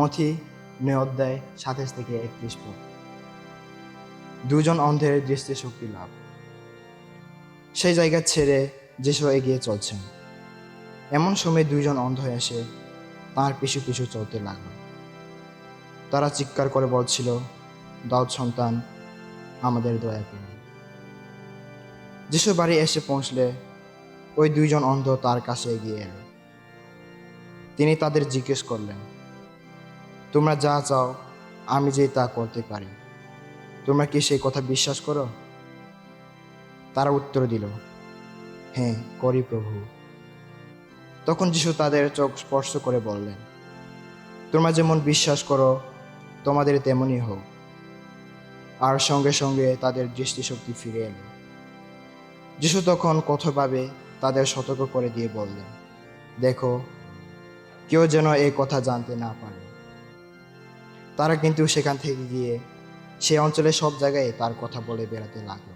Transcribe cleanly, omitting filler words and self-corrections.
মথি 9 অধ্যায় 27 থেকে 31 পদ। দুজন অন্ধের দৃষ্টিশক্তি লাভ। সেই জায়গা ছেড়ে যিশু এগিয়ে চলছেন। এমন সময় দুইজন অন্ধ এসে তাঁর পিছু পিছু চলতে লাগল। তারা চিৎকার করে বলছিল, দাউদ সন্তান, আমাদের দয়া করুন। যিশু বাড়ি এসে পৌঁছলে ওই দুইজন অন্ধ তার কাছে এগিয়ে এলো। তিনি তাদের জিজ্ঞেস করলেন, তোমরা যা চাও আমি যে তা করতে পারি, তোমরা কি সেই কথা বিশ্বাস করো? তারা উত্তর দিল, হ্যাঁ করি প্রভু। তখন যিশু তাদের চোখ স্পর্শ করে বললেন, তোমরা যেমন বিশ্বাস করো তোমাদের তেমনই হোক। আর সঙ্গে সঙ্গে তাদের দৃষ্টিশক্তি ফিরে এলো। যিশু তখন কঠোরভাবে তাদের সতর্ক করে দিয়ে বললেন, দেখো কেউ যেন এই কথা জানতে না পারে। তারা কিন্তু সেখান থেকে গিয়ে সে অঞ্চলে সব জায়গায় তার কথা বলে বেড়াতে লাগলো।